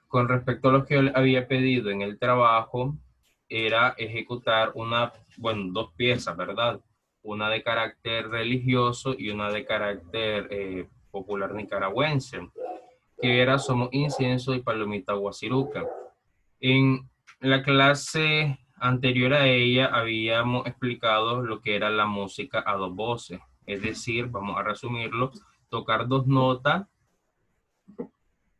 Con respecto a lo que yo había pedido en el trabajo, era ejecutar bueno, dos piezas, ¿verdad? Una de carácter religioso y una de carácter popular nicaragüense, que era Somos Incienso y Palomita Guasiruca. En la clase anterior a ella habíamos explicado lo que era la música a dos voces, es decir, vamos a resumirlo, tocar dos notas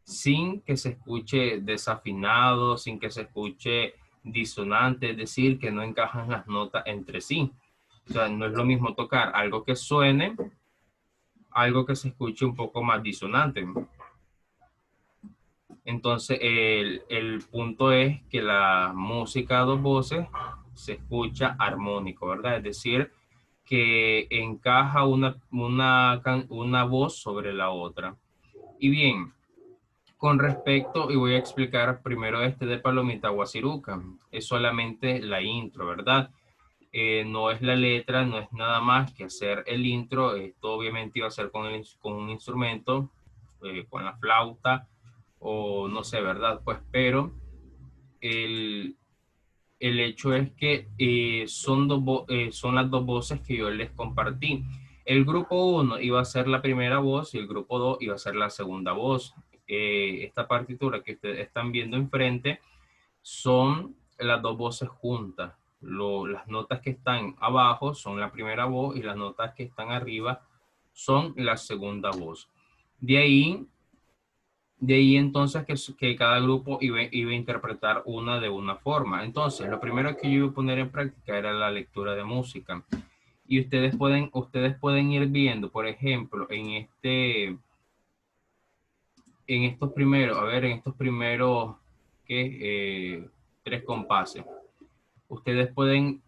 sin que se escuche desafinado, sin que se escuche disonante, es decir, que no encajan las notas entre sí. O sea, no es lo mismo tocar algo que suene, algo que se escuche un poco más disonante. Entonces, el punto es que la música a dos voces se escucha armónico, ¿verdad? Es decir, que encaja una voz sobre la otra. Y bien, con respecto, y voy a explicar primero este de Palomita Guasiruca, es solamente la intro, ¿verdad? No es la letra, no es nada más que hacer el intro. Esto obviamente iba a ser con un instrumento, con la flauta o no sé, ¿verdad? Pues, pero el, el hecho es que son las dos voces que yo les compartí. El grupo uno iba a ser la primera voz y el grupo 2 iba a ser la segunda voz. Esta partitura que ustedes están viendo enfrente son las dos voces juntas. Las notas que están abajo son la primera voz y las notas que están arriba son la segunda voz. De ahí, de ahí entonces que cada grupo iba a interpretar una de una forma. Entonces, lo primero que yo iba a poner en práctica era la lectura de música. Y ustedes pueden ir viendo, por ejemplo, en estos primeros, a ver, en estos primeros tres compases. Ustedes pueden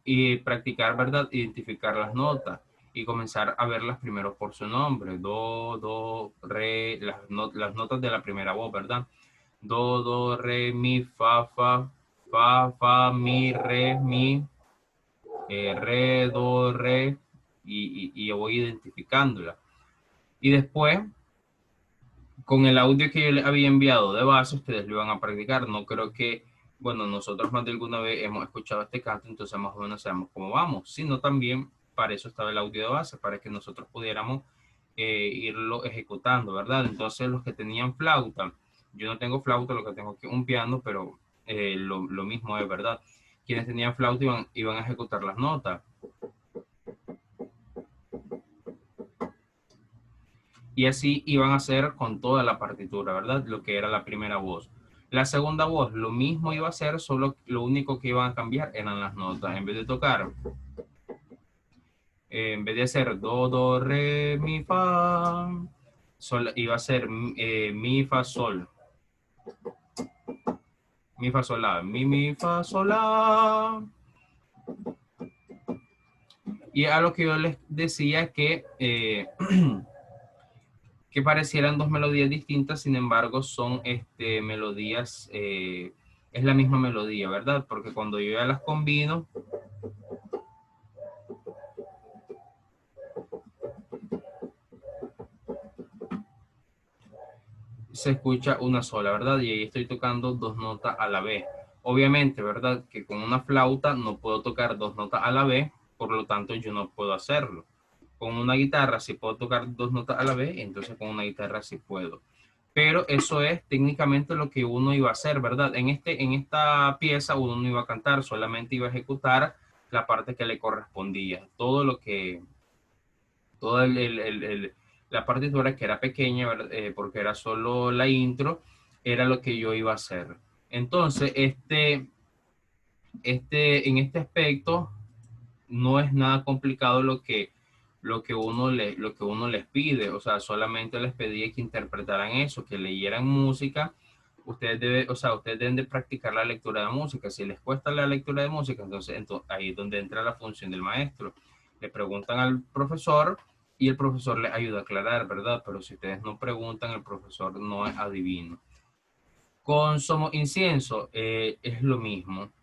practicar, ¿verdad? Identificar las notas y comenzar a verlas primero por su nombre. Do, do, re, las notas de la primera voz, ¿verdad? Do, do, re, mi, fa, mi, re, mi, re, do, re, y yo voy identificándola. Y después, con el audio que yo les había enviado de base, ustedes lo iban a practicar. No creo que, bueno, nosotros más de alguna vez hemos escuchado este canto, entonces más o menos sabemos cómo vamos, sino también para eso estaba el audio de base, para que nosotros pudiéramos irlo ejecutando, ¿verdad? Entonces los que tenían flauta, yo no tengo flauta, lo que tengo es un piano, pero lo mismo es, ¿verdad? Quienes tenían flauta iban a ejecutar las notas. Y así iban a hacer con toda la partitura, ¿verdad? Lo que era la primera voz. La segunda voz, lo mismo iba a ser, solo lo único que iban a cambiar eran las notas. En vez de tocar, en vez de hacer do, do, re, mi, fa, sol, iba a ser mi, fa, sol. Mi, fa, sol, la, mi, fa, sol, la. Y a lo que yo les decía que parecieran dos melodías distintas, sin embargo son melodías, es la misma melodía, ¿verdad? Porque cuando yo ya las combino, se escucha una sola, ¿verdad? Y ahí estoy tocando dos notas a la vez. Obviamente, ¿verdad? Que con una flauta no puedo tocar dos notas a la vez, por lo tanto yo no puedo hacerlo. Con una guitarra sí puedo tocar dos notas a la vez, entonces con una guitarra sí puedo. Pero eso es técnicamente lo que uno iba a hacer, ¿verdad? En esta pieza uno no iba a cantar, solamente iba a ejecutar la parte que le correspondía. Toda la partitura que era pequeña, porque era solo la intro, era lo que yo iba a hacer. Entonces, en este aspecto, no es nada complicado lo que uno les pide, o sea, solamente les pedía que interpretaran eso, que leyeran música. Ustedes deben de practicar la lectura de música. Si les cuesta la lectura de música, entonces ahí es donde entra la función del maestro. Le preguntan al profesor y el profesor les ayuda a aclarar, ¿verdad? Pero si ustedes no preguntan, el profesor no es adivino. Con Somos Incienso es lo mismo.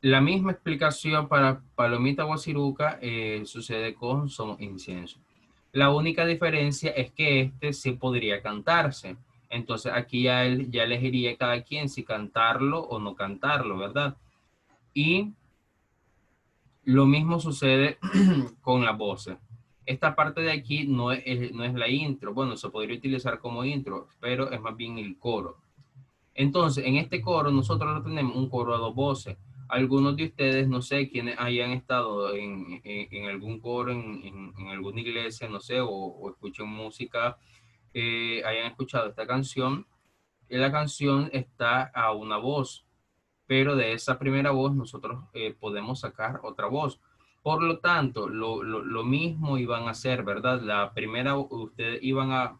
La misma explicación para Palomita Guasiruca sucede con Somos Incienso. La única diferencia es que este sí podría cantarse. Entonces aquí ya él ya elegiría cada quien si cantarlo o no cantarlo, ¿verdad? Y lo mismo sucede con las voces. Esta parte de aquí no es la intro. Bueno, se podría utilizar como intro, pero es más bien el coro. Entonces, en este coro nosotros no tenemos un coro a dos voces. Algunos de ustedes, no sé, quienes hayan estado en algún coro, en alguna iglesia, no sé, o escuchen música, hayan escuchado esta canción. Y la canción está a una voz, pero de esa primera voz nosotros podemos sacar otra voz. Por lo tanto, lo mismo iban a hacer, ¿verdad? La primera, ustedes iban a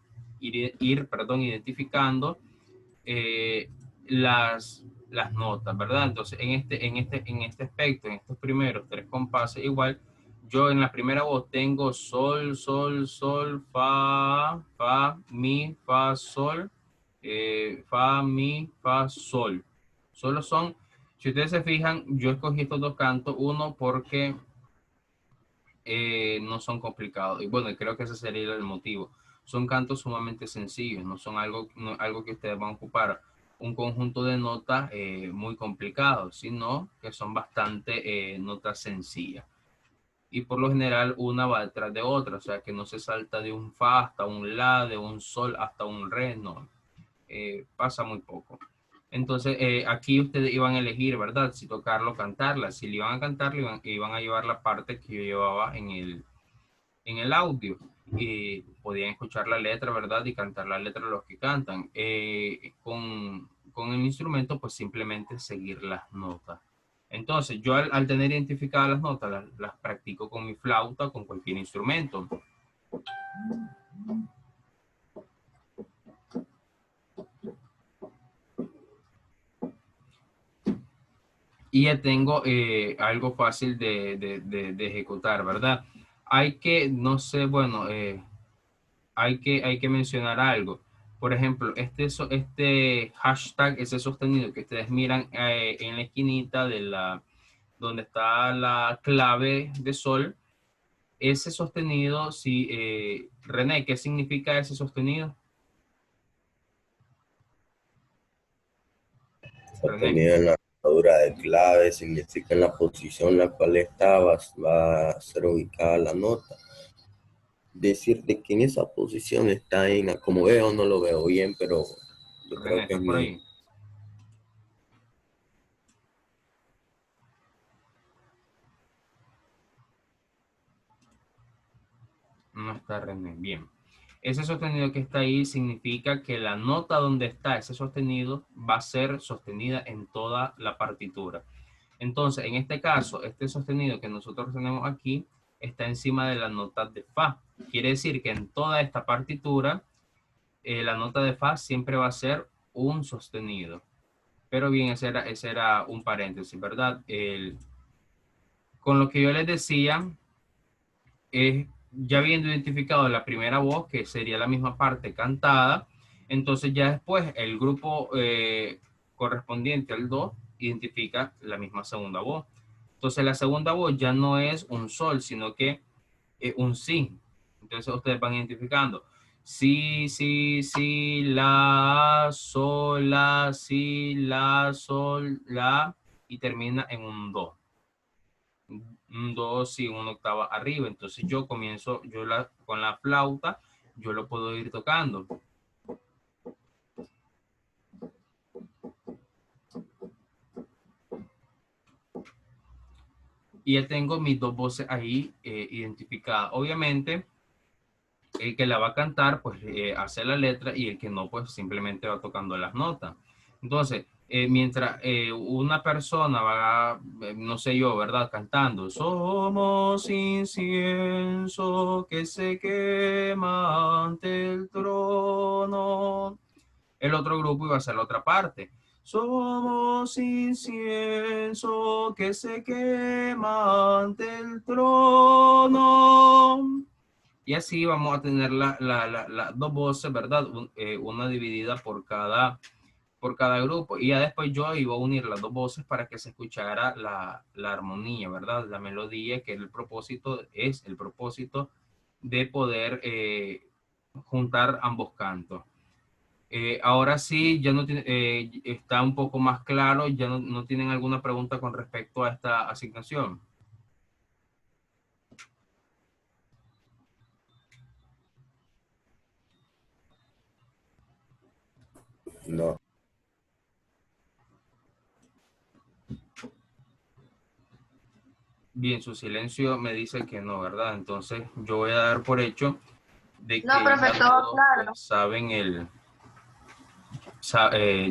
perdón, identificando eh, las notas, ¿verdad? Entonces, en este aspecto, en estos primeros tres compases, igual, yo en la primera voz tengo sol, sol, sol, fa, mi, fa, sol, fa, mi, fa, sol. Solo son, si ustedes se fijan, yo escogí estos dos cantos, uno porque no son complicados. Y bueno, creo que ese sería el motivo. Son cantos sumamente sencillos, no son algo que ustedes van a ocupar un conjunto de notas muy complicados, sino que son bastante notas sencillas. Y por lo general una va detrás de otra, o sea que no se salta de un fa hasta un la, de un sol hasta un re, no. Pasa muy poco. Entonces, aquí ustedes iban a elegir, ¿verdad? Si tocarlo o cantarla. Si le iban a cantar, iban a llevar la parte que yo llevaba en el audio. Podían escuchar la letra, ¿verdad? Y cantar la letra los que cantan. Con el instrumento, pues simplemente seguir las notas. Entonces, yo al tener identificadas las notas, las practico con mi flauta, con cualquier instrumento. Y ya tengo algo fácil de ejecutar, ¿verdad? Hay que, no sé, bueno, hay que mencionar algo. Por ejemplo, este hashtag, ese sostenido que ustedes miran en la esquinita donde está la clave de sol, ese sostenido, si, René, ¿qué significa ese sostenido? René. Sostenido en la atadura de clave significa en la posición en la cual va a ser ubicada la nota. Decirte que en esa posición está en, como veo, no lo veo bien, pero yo René, creo que es ¿estás por mi. ahí? No está René. Bien. Ese sostenido que está ahí significa que la nota donde está ese sostenido va a ser sostenida en toda la partitura. Entonces, en este caso, este sostenido que nosotros tenemos aquí está encima de la nota de fa. Quiere decir que en toda esta partitura, la nota de fa siempre va a ser un sostenido. Pero bien, ese era un paréntesis, ¿verdad? Con lo que yo les decía, ya habiendo identificado la primera voz, que sería la misma parte cantada, entonces ya después el grupo correspondiente al do identifica la misma segunda voz. Entonces la segunda voz ya no es un sol, sino que es un si. Entonces ustedes van identificando si, si, si, la, sol, la, y termina en un do. Un do si una octava arriba. Entonces yo comienzo, con la flauta, yo lo puedo ir tocando. Y ya tengo mis dos voces ahí identificadas. Obviamente, el que la va a cantar, pues hace la letra y el que no, pues simplemente va tocando las notas. Entonces, mientras una persona va, no sé yo, ¿verdad? Cantando, somos incienso que se quema ante el trono. El otro grupo iba a ser la otra parte. Somos incienso que se quema ante el trono. Y así vamos a tener las dos voces, ¿verdad? Una dividida por cada grupo. Y ya después yo iba a unir las dos voces para que se escuchara la armonía, ¿verdad? La melodía, que es el propósito de poder juntar ambos cantos. Ahora sí, ya no tiene, está un poco más claro, ya no tienen alguna pregunta con respecto a esta asignación. No. Bien, su silencio me dice que no, ¿verdad? Entonces yo voy a dar por hecho de No, que profe, ya todo todos claro. pues, saben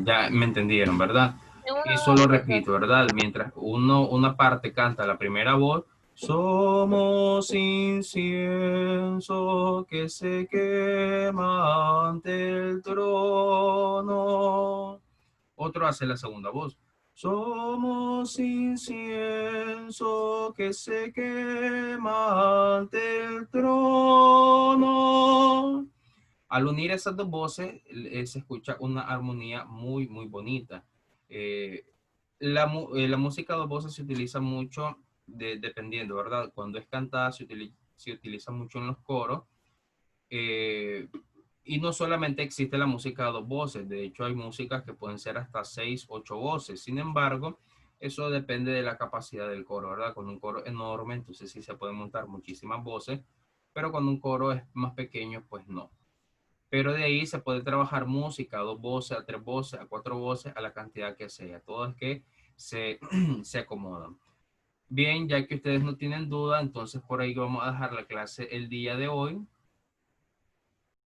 ya me entendieron, ¿verdad? Tengo una Eso duda, lo profe. repito, ¿verdad? Mientras una parte canta la primera voz, somos incienso que se quema ante el trono. Otro hace la segunda voz. Somos incienso que se quema ante el trono. Al unir esas dos voces, se escucha una armonía muy, muy bonita. Eh, la música a dos voces se utiliza mucho dependiendo, ¿verdad? Cuando es cantada se utiliza mucho en los coros. eh, y no solamente existe la música a dos voces, de hecho hay músicas que pueden ser hasta 6, 8 voces. Sin embargo, eso depende de la capacidad del coro, ¿verdad? Con un coro enorme, entonces sí se pueden montar muchísimas voces, pero cuando un coro es más pequeño, pues no. Pero de ahí se puede trabajar música a dos voces, a tres voces, a cuatro voces, a la cantidad que sea. Todo es que se, se acomodan. Bien, ya que ustedes no tienen duda, entonces por ahí vamos a dejar la clase el día de hoy.